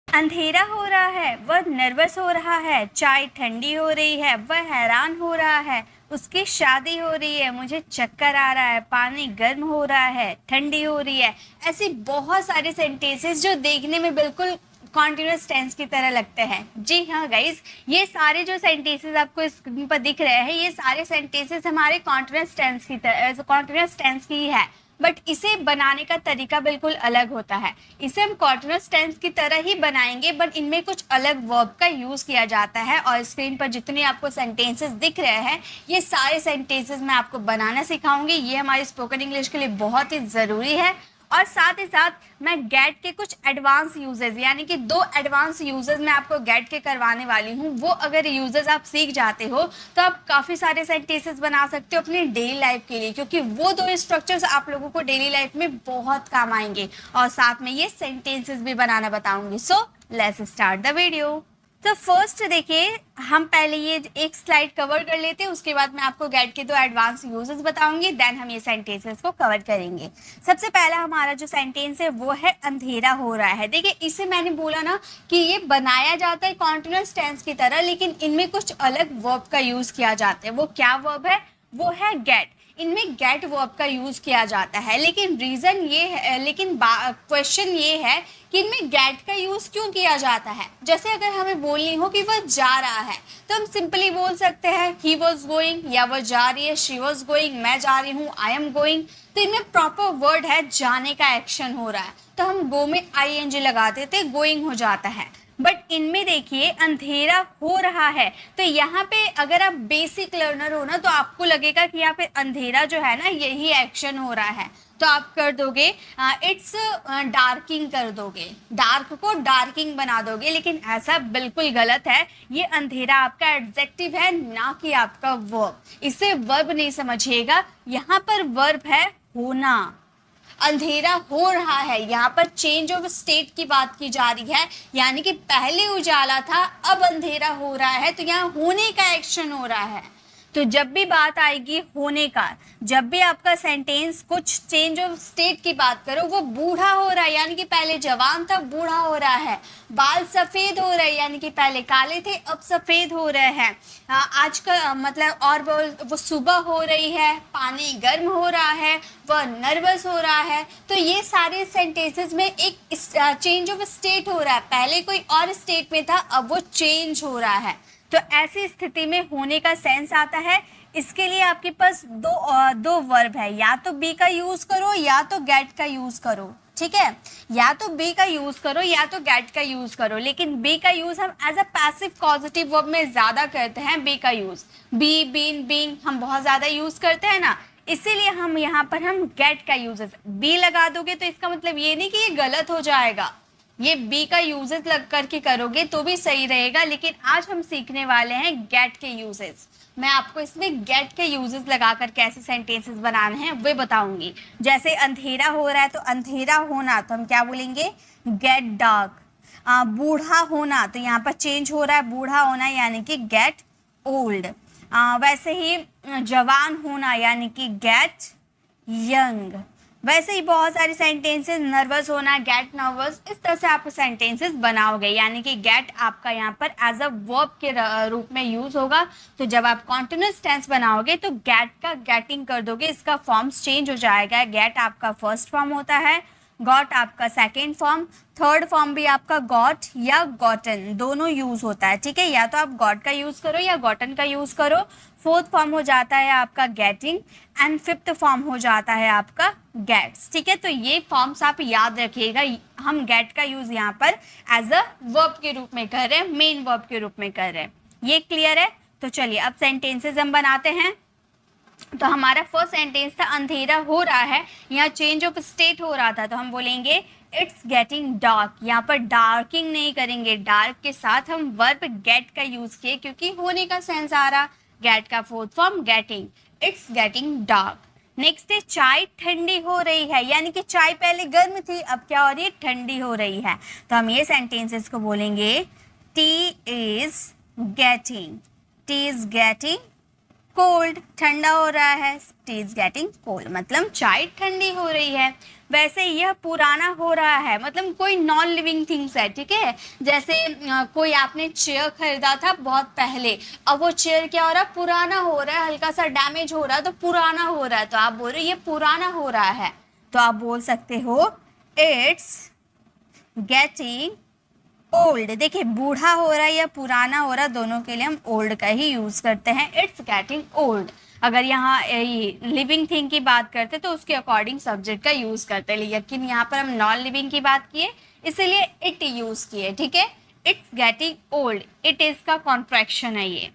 अंधेरा हो रहा है, वह नर्वस हो रहा है। चाय ठंडी हो रही है, वह हैरान हो रहा है। उसकी शादी हो रही है, मुझे चक्कर आ रहा है। पानी गर्म हो रहा है, ठंडी हो रही है। ऐसी बहुत सारे सेंटेंसेस जो देखने में बिल्कुल कॉन्टिन्यूस टेंस की तरह लगते हैं। जी हाँ गाइज, ये सारे जो सेंटेंसेस आपको स्क्रीन पर दिख रहे हैं, ये सारे सेंटेंसेस हमारे कॉन्टिन्यूस टेंस की तरह कॉन्टिन्यूस टेंस की ही है। बट इसे बनाने का तरीका बिल्कुल अलग होता है। इसे हम कॉन्टिन्यूस टेंस की तरह ही बनाएंगे, बट इनमें कुछ अलग वर्ब का यूज किया जाता है। और स्क्रीन पर जितने आपको सेंटेंसेस दिख रहे हैं, ये सारे सेंटेंसेस मैं आपको बनाना सिखाऊंगी। ये हमारी स्पोकन इंग्लिश के लिए बहुत ही ज़रूरी है। और साथ ही साथ मैं गेट के कुछ एडवांस यूजेस, यानी कि 2 एडवांस यूजेस मैं आपको गेट के करवाने वाली हूँ। वो अगर यूजेस आप सीख जाते हो तो आप काफ़ी सारे सेंटेंसेस बना सकते हो अपनी डेली लाइफ के लिए, क्योंकि वो 2 स्ट्रक्चर्स आप लोगों को डेली लाइफ में बहुत काम आएंगे। और साथ में ये सेंटेंसेस भी बनाना बताऊंगी। So let's start the video. तो फर्स्ट देखिए, हम पहले ये एक स्लाइड कवर कर लेते हैं, उसके बाद मैं आपको गेट के 2 एडवांस यूजेस बताऊंगी, देन हम ये सेंटेंसेस को कवर करेंगे। सबसे पहला हमारा जो सेंटेंस है वो है अंधेरा हो रहा है। देखिए, इसे मैंने बोला ना कि ये बनाया जाता है कॉन्टिन्यूस टेंस की तरह, लेकिन इनमें कुछ अलग वर्ब का यूज किया जाता है। वो क्या वर्ब है? वो है गेट। इनमें गेट वर्ब का यूज किया जाता है, लेकिन रीजन ये है, लेकिन क्वेश्चन ये है कि इनमें गेट का यूज क्यों किया जाता है। जैसे अगर हमें बोलनी हो कि वह जा रहा है, तो हम सिंपली बोल सकते हैं ही वॉज गोइंग, या वह जा रही है शी वॉज गोइंग, मैं जा रही हूँ आई एम गोइंग। तो इनमें प्रॉपर वर्ड है, जाने का एक्शन हो रहा है, तो हम गो में ING लगा देते, गोइंग हो जाता है। बट इनमें देखिए अंधेरा हो रहा है, तो यहाँ पे अगर आप बेसिक लर्नर हो ना, तो आपको लगेगा कि यहाँ पे अंधेरा जो है ना, यही एक्शन हो रहा है। तो आप कर दोगे इट्स डार्किंग कर दोगे, डार्क को डार्किंग बना दोगे, लेकिन ऐसा बिल्कुल गलत है। ये अंधेरा आपका एडजेक्टिव है, ना कि आपका वर्ब। इसे वर्ब नहीं समझिएगा, यहाँ पर वर्ब है होना। अंधेरा हो रहा है, यहाँ पर चेंज ऑफ स्टेट की बात की जा रही है, यानी कि पहले उजाला था, अब अंधेरा हो रहा है, तो यहाँ होने का एक्शन हो रहा है। तो जब भी बात आएगी होने का, जब भी आपका सेंटेंस कुछ चेंज ऑफ स्टेट की बात करो, वो बूढ़ा हो रहा है, यानी कि पहले जवान था, बूढ़ा हो रहा है। बाल सफेद हो रहे हैं, यानी कि पहले काले थे, अब सफेद हो रहे हैं। आज का मतलब, और वो सुबह हो रही है, पानी गर्म हो रहा है, वह नर्वस हो रहा है। तो ये सारे सेंटेंसेस में एक चेंज ऑफ स्टेट हो रहा है, पहले कोई और स्टेट में था, अब वो चेंज हो रहा है। तो ऐसी स्थिति में होने का सेंस आता है। इसके लिए आपके पास दो वर्ब है, या तो बी का यूज करो या तो गेट का यूज करो। ठीक है, या तो बी का यूज करो या तो गेट का यूज करो, लेकिन बी का यूज हम as a passive positive verb में ज्यादा करते हैं। बी का यूज, बी, बीन, बीइंग हम बहुत ज्यादा यूज करते हैं ना, इसीलिए हम यहाँ पर हम गेट का यूजेस बी लगा दोगे, तो इसका मतलब ये नहीं कि ये गलत हो जाएगा, ये बी का यूजेस लग करके करोगे तो भी सही रहेगा। लेकिन आज हम सीखने वाले हैं गेट के यूजेस। मैं आपको इसमें गेट के यूजेस लगाकर कैसे सेंटेंसेस बनाने हैं वे बताऊंगी। जैसे अंधेरा हो रहा है, तो अंधेरा होना तो हम क्या बोलेंगे? Gate dark. बूढ़ा होना, तो यहाँ पर चेंज हो रहा है, बूढ़ा होना यानी कि गेट ओल्ड। वैसे ही जवान होना यानी कि गेट यंग। वैसे ही बहुत सारे सेंटेंसेस, नर्वस होना, गेट नर्वस, इस तरह से आप सेंटेंसेस बनाओगे, यानी कि गेट आपका यहाँ पर एज अ वर्ब के रूप में यूज होगा। तो जब आप कॉन्टिन्यूस टेंस बनाओगे तो गेट का गेटिंग कर दोगे, इसका फॉर्म्स चेंज हो जाएगा। गेट आपका फर्स्ट फॉर्म होता है, गॉट आपका सेकेंड फॉर्म, थर्ड फॉर्म भी आपका गॉट या गॉटन दोनों यूज होता है। ठीक है, या तो आप गॉट का यूज करो या गॉटन का यूज करो। फोर्थ फॉर्म हो जाता है आपका गेटिंग, एंड फिफ्थ फॉर्म हो जाता है आपका गेट्स। ठीक है, तो ये फॉर्म्स आप याद रखिएगा। हम गेट का यूज यहाँ पर एज अ वर्ब के रूप में कर रहे हैं, मेन वर्ब के रूप में कर रहे हैं। ये क्लियर है? तो चलिए अब सेंटेंसेस हम बनाते हैं। तो हमारा फर्स्ट सेंटेंस था अंधेरा हो रहा है, यहाँ चेंज ऑफ स्टेट हो रहा था, तो हम बोलेंगे इट्स गेटिंग डार्क। यहाँ पर डार्किंग नहीं करेंगे, डार्क के साथ हम वर्ब गेट का यूज किए क्योंकि होने का सेंस आ रहा। गेट का fourth form getting, it's getting dark. Next है चाय ठंडी हो रही है, यानी कि चाय पहले गर्म थी, अब क्या हो रही है? ठंडी हो रही है। तो हम ये सेंटेंसेस को बोलेंगे T is getting, T is getting cold, ठंडा हो रहा है, टी इज गेटिंग कोल्ड, मतलब चाय ठंडी हो रही है। वैसे यह पुराना हो रहा है, मतलब कोई नॉन लिविंग थिंग्स है, ठीक है। जैसे कोई आपने चेयर खरीदा था बहुत पहले, अब वो चेयर क्या हो रहा है, पुराना हो रहा है, हल्का सा डैमेज हो रहा है, तो पुराना हो रहा है, तो आप बोल रहे ये पुराना हो रहा है, तो आप बोल सकते हो इट्स गेटिंग ओल्ड। देखिए बूढ़ा हो रहा है या पुराना हो रहा है, दोनों के लिए हम ओल्ड का ही यूज करते हैं, इट्स गेटिंग ओल्ड। अगर यहाँ लिविंग थिंग की बात करते तो उसके अकॉर्डिंग सब्जेक्ट का यूज करते हैं, लेकिन यहाँ पर हम नॉन लिविंग की बात किए इसलिए इट यूज किए, ठीक है। It's getting old, it is का कॉन्ट्रैक्शन है ये।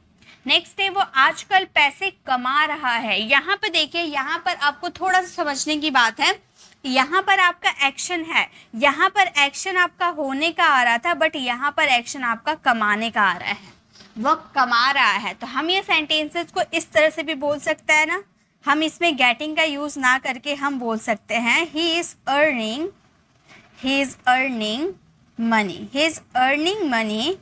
नेक्स्ट है वो आजकल पैसे कमा रहा है। यहाँ पर देखिए, यहाँ पर आपको थोड़ा सा समझने की बात है, यहाँ पर आपका एक्शन है, यहाँ पर एक्शन आपका होने का आ रहा था, बट यहाँ पर एक्शन आपका कमाने का आ रहा है, वह कमा रहा है। तो हम ये सेंटेंसेस को इस तरह से भी बोल सकते हैं ना, हम इसमें गेटिंग का यूज ना करके हम बोल सकते हैं he is earning money, he is earning money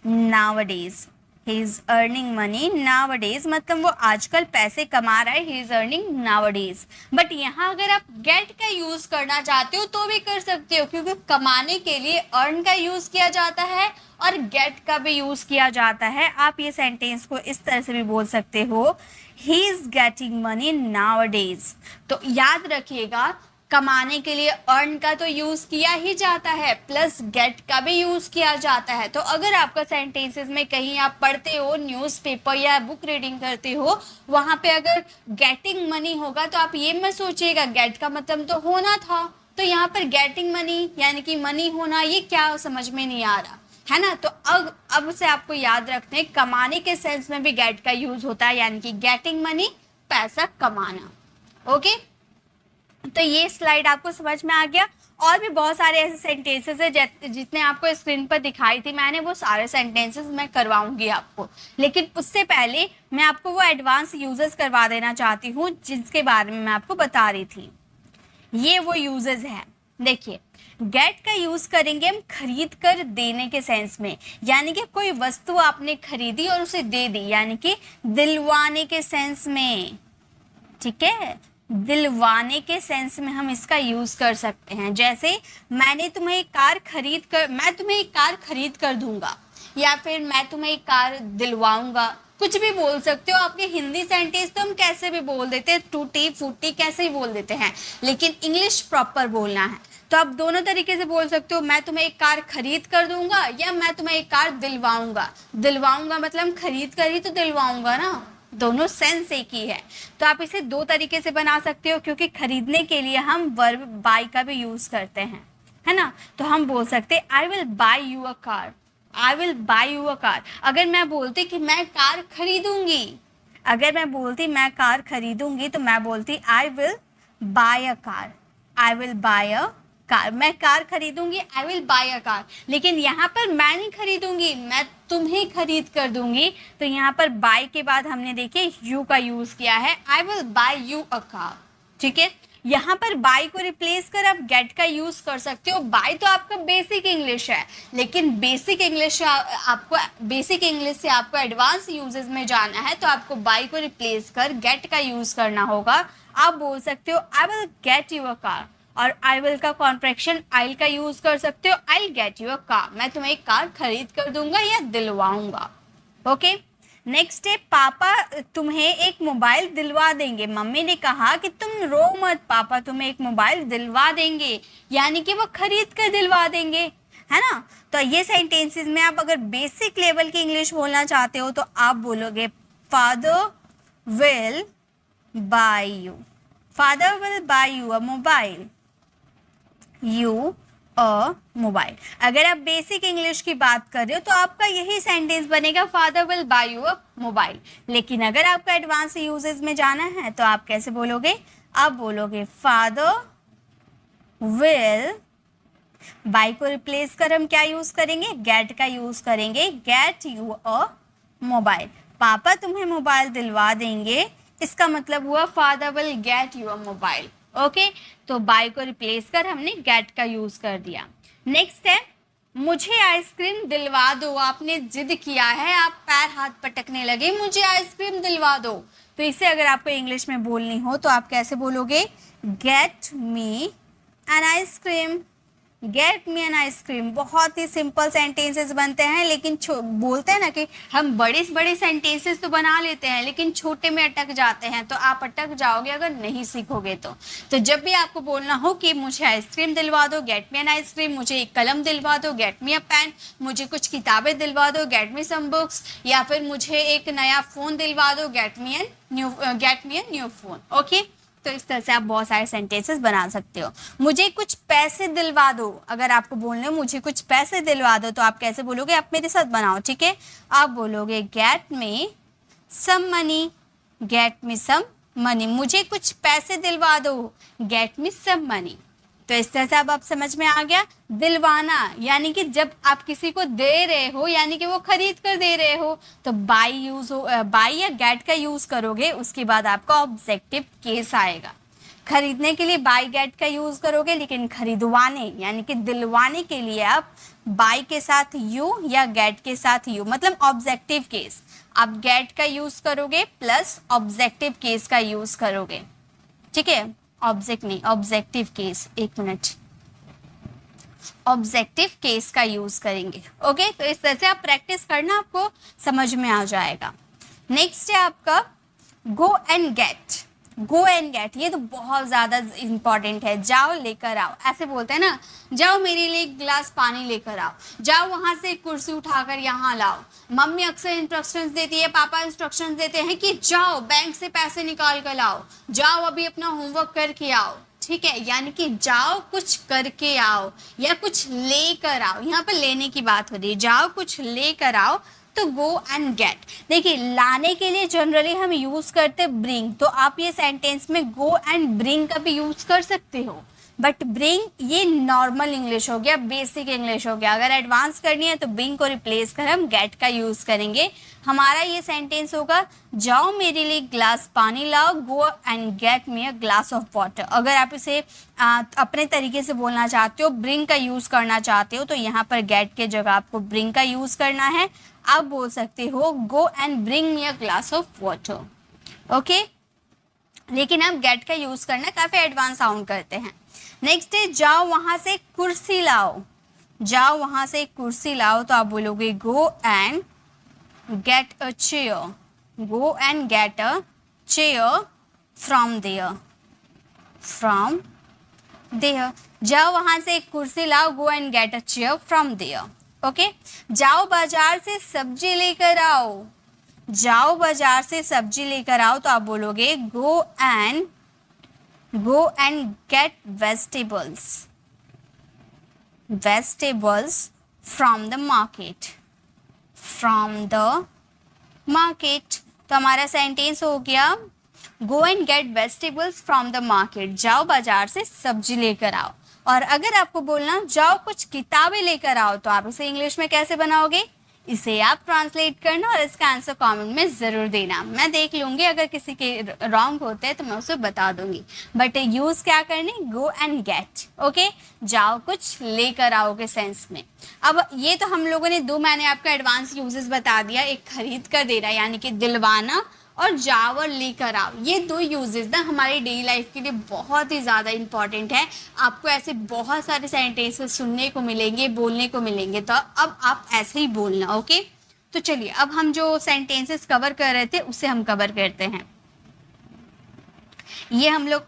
nowadays, he is earning money nowadays, मतलब वो आजकल पैसे कमा रहा है, he is earning nowadays. But यहाँ अगर आप गेट का यूज करना चाहते हो तो भी कर सकते हो, क्योंकि कमाने के लिए अर्न का यूज किया जाता है और गेट का भी यूज किया जाता है। आप ये सेंटेंस को इस तरह से भी बोल सकते हो, he is getting money nowadays. तो याद रखिएगा, कमाने के लिए अर्न का तो यूज किया ही जाता है, प्लस गेट का भी यूज किया जाता है। तो अगर आपका सेंटेंसेस में कहीं आप पढ़ते हो, न्यूज़पेपर या बुक रीडिंग करते हो, वहां पे अगर गेटिंग मनी होगा तो आप ये मत सोचिएगा गेट का मतलब तो होना था, तो यहाँ पर गेटिंग मनी यानी कि मनी होना, ये क्या समझ में नहीं आ रहा है ना। तो अब से आपको याद रखते हैं, कमाने के सेंस में भी गेट का यूज होता है, यानी कि गेटिंग मनी, पैसा कमाना। ओके, तो ये स्लाइड आपको समझ में आ गया। और भी बहुत सारे ऐसे सेंटेंसेस है जितने आपको स्क्रीन पर दिखाई थी मैंने, वो सारे सेंटेंसेस मैं करवाऊंगी आपको, लेकिन उससे पहले मैं आपको वो एडवांस यूजेस करवा देना चाहती हूँ जिसके बारे में मैं आपको बता रही थी। ये वो यूजेस हैं, देखिए गेट का यूज करेंगे हम खरीद कर देने के सेंस में, यानी कि कोई वस्तु आपने खरीदी और उसे दे दी, यानी कि दिलवाने के सेंस में, ठीक है, दिलवाने के सेंस में हम इसका यूज कर सकते हैं। जैसे मैं तुम्हें एक कार खरीद कर दूंगा, या फिर मैं तुम्हें एक कार दिलवाऊंगा, कुछ भी बोल सकते हो। आपके हिंदी सेंटेंस तो हम कैसे भी बोल देते हैं, टूटी फूटी कैसे ही बोल देते हैं, लेकिन इंग्लिश प्रॉपर बोलना है, तो आप दोनों तरीके से बोल सकते हो, मैं तुम्हें एक कार खरीद कर दूंगा या मैं तुम्हें एक कार दिलवाऊंगा। दिलवाऊंगा मतलब खरीद कर ही तो दिलवाऊंगा ना, दोनों सेंस एक ही है। तो आप इसे दो तरीके से बना सकते हो, क्योंकि खरीदने के लिए हम वर्ब बाय का भी यूज करते हैं, है ना। तो हम बोल सकते हैं आई will bye you a car, I will bye you a car. अगर मैं बोलती कि मैं कार खरीदूंगी, अगर मैं बोलती मैं कार खरीदूंगी, तो मैं बोलती I will buy a car, I will buy a car, मैं कार खरीदूंगी, I will buy a car. लेकिन यहाँ पर मैं नहीं खरीदूंगी, मैं तुम्हें खरीद कर दूंगी, तो यहाँ पर बाय के बाद हमने देखिए यू का यूज किया है, आई will bye you a car, ठीक है। यहाँ पर बाय को रिप्लेस कर आप गेट का यूज कर सकते हो। बाय तो आपका बेसिक इंग्लिश है, लेकिन बेसिक इंग्लिश से आपको एडवांस यूजेस में जाना है, तो आपको बाय को रिप्लेस कर गेट का यूज करना होगा। आप बोल सकते हो I will get you a car, और आई विल का कॉन्ट्रैक्शन आइल का यूज कर सकते हो, I get you a car, मैं तुम्हें एक कार खरीद कर दूंगा या दिलवाऊंगा। ओके, नेक्स्ट है पापा तुम्हें एक मोबाइल दिलवा देंगे। मम्मी ने कहा कि तुम रो मत, पापा तुम्हें एक मोबाइल दिलवा देंगे, यानी कि वो खरीद कर दिलवा देंगे, है ना। तो ये सेंटेंसेस में आप अगर बेसिक लेवल की इंग्लिश बोलना चाहते हो तो आप बोलोगे father will buy you, father will buy you a mobile, you a mobile. अगर आप बेसिक इंग्लिश की बात कर रहे हो तो आपका यही सेंटेंस बनेगा father will buy you a mobile. लेकिन अगर आपका एडवांस यूजेस में जाना है तो आप कैसे बोलोगे, आप बोलोगे फादर विल, बाय को रिप्लेस कर हम क्या यूज करेंगे, गेट का यूज करेंगे, गेट यू अ मोबाइल। पापा तुम्हें मोबाइल दिलवा देंगे, इसका मतलब हुआ father will get you a mobile. Okay, तो बाय को रिप्लेस कर हमने गेट का यूज कर दिया। नेक्स्ट है मुझे आइसक्रीम दिलवा दो। आपने जिद किया है, आप पैर हाथ पटकने लगे, मुझे आइसक्रीम दिलवा दो, तो इसे अगर आपको इंग्लिश में बोलनी हो तो आप कैसे बोलोगे? Get me an ice cream, get me an ice cream. बहुत ही सिंपल सेंटेंसेस बनते हैं, लेकिन बोलते हैं ना कि हम बड़े बड़े सेंटेंसेस तो बना लेते हैं लेकिन छोटे में अटक जाते हैं, तो आप अटक जाओगे अगर नहीं सीखोगे तो जब भी आपको बोलना हो कि मुझे आइसक्रीम दिलवा दो, गेट मी एन आइसक्रीम, मुझे एक कलम दिलवा दो, गेट मी अ पेन, मुझे कुछ किताबें दिलवा दो, गेट मी सम बुक्स, या फिर मुझे एक नया फ़ोन दिलवा दो, get me a new phone. Okay, तो इस तरह से आप बहुत सारे सेंटेंसेस बना सकते हो। मुझे कुछ पैसे दिलवा दो, अगर आपको बोलने मुझे कुछ पैसे दिलवा दो तो आप कैसे बोलोगे? आप मेरे साथ बनाओ, ठीक है? आप बोलोगे get me some money, get me some money, मुझे कुछ पैसे दिलवा दो, गेट मी सम मनी। तो इस तरह से अब आप समझ में आ गया। दिलवाना यानी कि जब आप किसी को दे रहे हो, यानी कि वो खरीद कर दे रहे हो, तो बाई या गेट का यूज करोगे, उसके बाद आपका ऑब्जेक्टिव केस आएगा। खरीदने के लिए बाई गेट का यूज करोगे, लेकिन खरीदवाने यानी कि दिलवाने के लिए आप बाई के साथ यू या गेट के साथ यू, मतलब ऑब्जेक्टिव केस। आप गेट का यूज करोगे प्लस ऑब्जेक्टिव केस का यूज करोगे, ठीक है? ऑब्जेक्ट नहीं, ऑब्जेक्टिव केस, एक मिनट, ऑब्जेक्टिव केस का यूज करेंगे। ओके, तो इस तरह से आप प्रैक्टिस करना, आपको समझ में आ जाएगा। नेक्स्ट है आपका go and get. Go and get ये तो बहुत ज़्यादा इंपॉर्टेंट है। जाओ लेकर आओ, ऐसे बोलते हैं ना, जाओ मेरे लिए एक गिलास पानी लेकर आओ, जाओ वहाँ से एक कुर्सी उठाकर यहाँ लाओ। मम्मी अक्सर इंस्ट्रक्शंस देती है, पापा इंस्ट्रक्शंस देते हैं कि जाओ बैंक से पैसे निकाल कर लाओ, जाओ अभी अपना होमवर्क करके आओ, ठीक है? यानी कि जाओ कुछ करके आओ या कुछ लेकर आओ। यहाँ पर लेने की बात हो रही है, जाओ कुछ लेकर आओ, तो गो एंड गेट। देखिए, लाने के लिए जनरली हम यूज करते ब्रिंग, तो आप ये सेंटेंस में गो एंड ब्रिंग का भी यूज कर सकते हो, बट ब्रिंग ये नॉर्मल इंग्लिश हो गया, बेसिक इंग्लिश हो गया। अगर एडवांस करनी है तो ब्रिंग को रिप्लेस कर हम गेट का यूज करेंगे। हमारा ये सेंटेंस होगा, जाओ मेरे लिए ग्लास पानी लाओ, go and get me a glass of water. अगर आप इसे अपने तरीके से बोलना चाहते हो, ब्रिंग का यूज करना चाहते हो, तो यहाँ पर गेट के जगह आपको ब्रिंग का यूज करना है। आप बोल सकते हो go and bring me a glass of water. Okay, लेकिन आप गेट का यूज करना, काफी एडवांस साउंड करते हैं। नेक्स्ट है जाओ वहां से कुर्सी लाओ, जाओ वहां से कुर्सी लाओ, तो आप बोलोगे go and get a chair, go and get a chair from there, from there. जाओ वहां से एक कुर्सी लाओ, go and get a chair from there. Okay, जाओ बाजार से सब्जी लेकर आओ, जाओ बाजार से सब्जी लेकर आओ, तो आप बोलोगे go and get vegetables, vegetables from the market, from the market. तो हमारा सेंटेंस हो गया go and get vegetables from the market, जाओ बाजार से सब्जी लेकर आओ। और अगर आपको बोलना जाओ कुछ किताबें लेकर आओ, तो आप इसे इंग्लिश में कैसे बनाओगे? इसे आप ट्रांसलेट करना और इसका आंसर कमेंट में ज़रूर देना, मैं देख लूँगी, अगर किसी के रॉन्ग होते हैं तो मैं उसे बता दूंगी। बट यूज़ क्या करने? गो एंड गेट। ओके, जाओ कुछ लेकर आओ के सेंस में। अब ये तो हम लोगों ने दो, मैंने आपको एडवांस यूजेस बता दिया, एक खरीद कर देना यानी कि दिलवाना, और जाओ और लेकर आओ। ये दो यूजेस ना हमारी डेली लाइफ के लिए बहुत ही ज़्यादा इंपॉर्टेंट है। आपको ऐसे बहुत सारे सेंटेंसेस सुनने को मिलेंगे, बोलने को मिलेंगे, तो अब आप ऐसे ही बोलना। ओके, तो चलिए अब हम जो सेंटेंसेस कवर कर रहे थे उसे हम कवर करते हैं। ये हम लोग,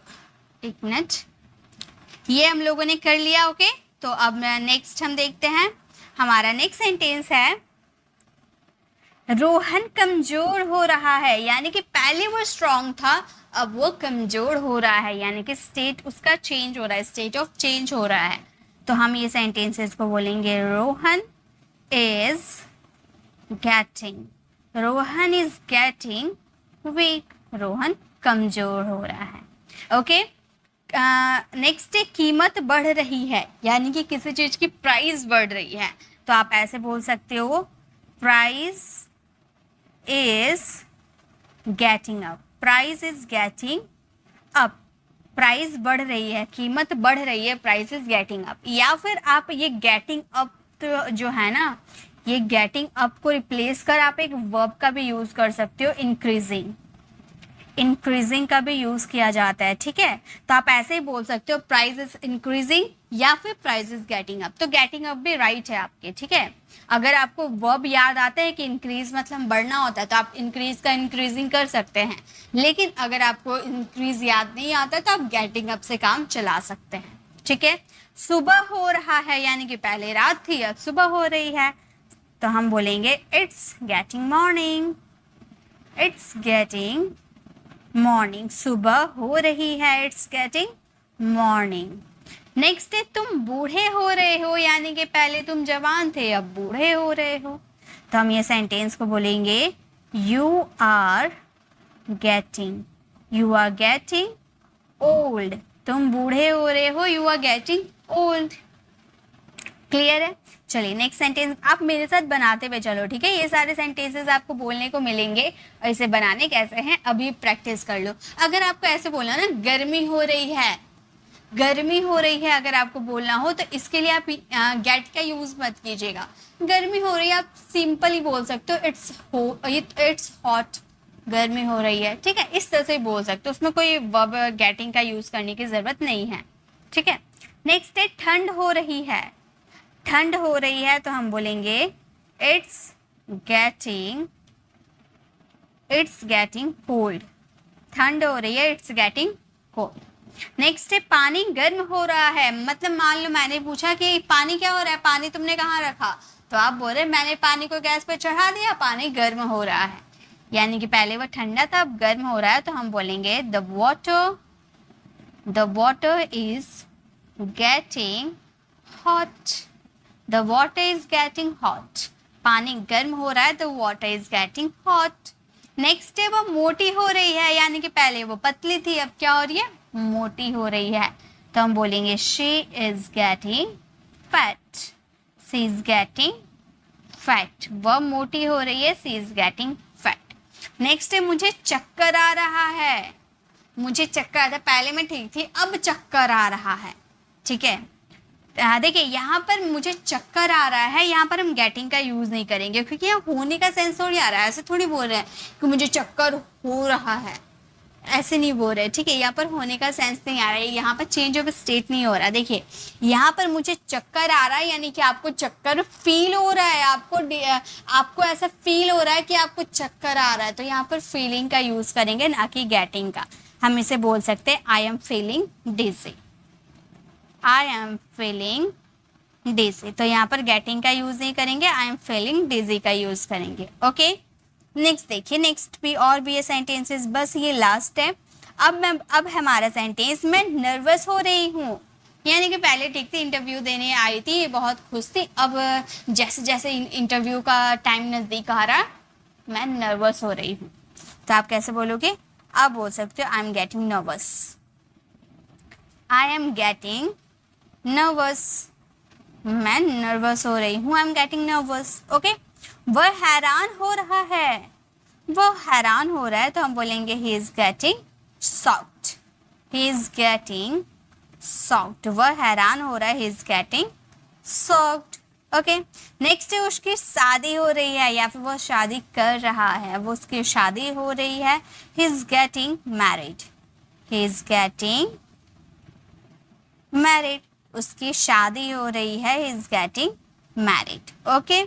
एक मिनट, ये हम लोगों ने कर लिया। ओके, तो अब नेक्स्ट हम देखते हैं। हमारा नेक्स्ट सेंटेंस है रोहन कमजोर हो रहा है, यानी कि पहले वो स्ट्रांग था, अब वो कमजोर हो रहा है, यानी कि स्टेट उसका चेंज हो रहा है, स्टेट ऑफ चेंज हो रहा है। तो हम ये सेंटेंसेस को बोलेंगे Rohan is getting, Rohan is getting weak, Rohan कमजोर हो रहा है। ओके, नेक्स्ट कीमत बढ़ रही है, यानी कि किसी चीज़ की प्राइस बढ़ रही है, तो आप ऐसे बोल सकते हो price is getting up, price is getting up, price बढ़ रही है, कीमत बढ़ रही है, प्राइस इज गेटिंग अप। या फिर आप ये गेटिंग अप तो जो है ना, ये गेटिंग अप को रिप्लेस कर आप एक वर्ब का भी यूज कर सकते हो, इंक्रीजिंग, इंक्रीजिंग का भी यूज किया जाता है, ठीक है। तो आप ऐसे ही बोल सकते हो प्राइस इज इंक्रीजिंग या फिर प्राइस इज गेटिंग अप। तो गेटिंग अप भी राइट है आपके, ठीक है। अगर आपको वर्ब याद आता है कि इंक्रीज मतलब बढ़ना होता है तो आप इंक्रीज का इंक्रीजिंग कर सकते हैं, लेकिन अगर आपको इंक्रीज याद नहीं आता तो आप गेटिंग अप से काम चला सकते हैं, ठीक है। सुबह हो रहा है यानी कि पहले रात थी अब सुबह हो रही है, तो हम बोलेंगे it's getting morning. It's getting morning, सुबह हो रही है, इट्स गेटिंग मॉर्निंग। नेक्स्ट है तुम बूढ़े हो रहे हो यानी कि पहले तुम जवान थे अब बूढ़े हो रहे हो, तो हम ये सेंटेंस को बोलेंगे यू आर गेटिंग ओल्ड। तुम बूढ़े हो रहे हो, you are getting old. Clear है। चलिए नेक्स्ट सेंटेंस आप मेरे साथ बनाते हुए चलो, ठीक है। ये सारे सेंटेंसेस आपको बोलने को मिलेंगे और इसे बनाने कैसे हैं अभी प्रैक्टिस कर लो। अगर आपको ऐसे बोलना ना गर्मी हो रही है, गर्मी हो रही है अगर आपको बोलना हो तो इसके लिए आप गेट का यूज मत कीजिएगा। गर्मी हो रही है आप सिंपल ही बोल सकते हो इट्स हॉट, गर्मी हो रही है, ठीक है। इस तरह से बोल सकते हो, उसमें कोई वर्ब गेटिंग का यूज करने की जरूरत नहीं है, ठीक है। नेक्स्ट है ठंड हो रही है। ठंड हो रही है तो हम बोलेंगे इट्स गेटिंग कोल्ड। ठंड हो रही है, इट्स गेटिंग कोल्ड। नेक्स्ट है पानी गर्म हो रहा है, मतलब मान लो मैंने पूछा कि पानी क्या हो रहा है, पानी तुमने कहाँ रखा, तो आप बोल रहे मैंने पानी को गैस पे चढ़ा दिया, पानी गर्म हो रहा है, यानी कि पहले वो ठंडा था अब गर्म हो रहा है, तो हम बोलेंगे the water is getting hot. The water is getting hot, पानी गर्म हो रहा है, the water is getting hot. Next है वो मोटी हो रही है, यानी कि पहले वो पतली थी अब क्या हो रही है, मोटी हो रही है, तो हम बोलेंगे she is getting fat. She is getting fat, वह मोटी हो रही है, she is getting fat. Next है मुझे चक्कर आ रहा है। मुझे चक्कर आता, पहले मैं ठीक थी अब चक्कर आ रहा है, ठीक है। देखिए यहाँ पर मुझे चक्कर आ रहा है, यहाँ पर हम गेटिंग का यूज नहीं करेंगे क्योंकि यहाँ होने का सेंस थोड़ी आ रहा है। ऐसे थोड़ी बोल रहे हैं कि मुझे चक्कर हो रहा है, ऐसे नहीं बोल रहे, ठीक है। यहाँ पर होने का सेंस नहीं आ रहा है, यहाँ पर चेंज ऑफ स्टेट नहीं हो रहा। देखिए यहाँ पर मुझे चक्कर आ रहा है यानी कि आपको चक्कर फील हो रहा है, आपको ऐसा फील हो रहा है कि आपको चक्कर आ रहा है, तो यहाँ पर फीलिंग का यूज करेंगे ना कि गेटिंग का। हम इसे बोल सकते हैं I am feeling dizzy. I am feeling dizzy, तो यहाँ पर गेटिंग का यूज नहीं करेंगे, आई एम फीलिंग डिजी का यूज करेंगे, ओके। नेक्स्ट देखिए, नेक्स्ट भी और भी ये सेंटेंसेस, बस ये लास्ट है। अब हमारा सेंटेंस मैं नर्वस हो रही हूँ, यानी कि पहले ठीक थी, इंटरव्यू देने आई थी, बहुत खुश थी, अब जैसे जैसे इंटरव्यू का टाइम नज़दीक आ रहा मैं नर्वस हो रही हूँ। तो आप कैसे बोलोगे, आप बोल सकते हो I am getting nervous. I am getting nervous, मैं नर्वस हो रही हूँ, I am getting nervous, okay. वह हैरान हो रहा है, वो हैरान हो रहा है, तो हम बोलेंगे he is getting shocked. He is getting shocked, वह हैरान हो रहा है, he is getting shocked, okay. Next है उसकी शादी हो रही है या फिर वो शादी कर रहा है, वो उसकी शादी हो रही है, he is getting married. He is getting married, उसकी शादी हो रही है, he is getting married, okay.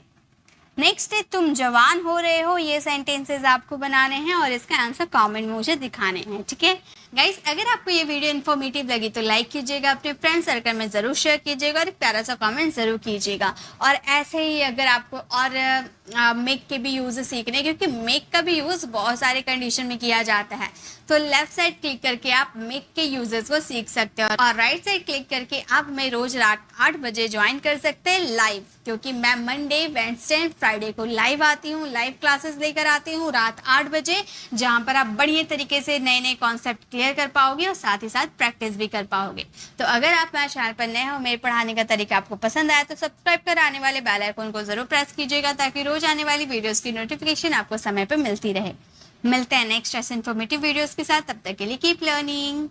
Next है तुम जवान हो रहे हो, ये सेंटेंसेस आपको बनाने हैं और इसका आंसर कमेंट में मुझे दिखाने हैं, ठीक है गाइस। अगर आपको ये वीडियो इन्फॉर्मेटिव लगी तो लाइक कीजिएगा, अपने फ्रेंड सर्कल में ज़रूर शेयर कीजिएगा और एक प्यारा सा कमेंट ज़रूर कीजिएगा। और ऐसे ही अगर आपको और मेक के भी यूज़ सीखने, क्योंकि मेक का भी यूज़ बहुत सारे कंडीशन में किया जाता है, तो लेफ्ट साइड क्लिक करके आप मेक के यूजेस को सीख सकते हो और राइट साइड क्लिक करके आप मैं रोज रात 8 बजे ज्वाइन कर सकते हैं लाइव, क्योंकि मैं मंडे, वेडनेसडे, फ्राइडे को लाइव आती हूँ, लाइव क्लासेस लेकर आती हूँ रात 8 बजे, जहाँ पर आप बढ़िया तरीके से नए नए कॉन्सेप्ट क्लियर कर पाओगे और साथ ही साथ प्रैक्टिस भी कर पाओगे। तो अगर आप मेरे चैनल पर नए हो, मेरे पढ़ाने का तरीका आपको पसंद आया तो सब्सक्राइब कर आने वाले बेल आइकन को जरूर प्रेस कीजिएगा, ताकि रोज आने वाली वीडियोस की नोटिफिकेशन आपको समय पर मिलती रहे। मिलते हैं नेक्स्ट ऐसे इन्फॉर्मेटिव वीडियोस के साथ, तब तक के लिए कीप लर्निंग।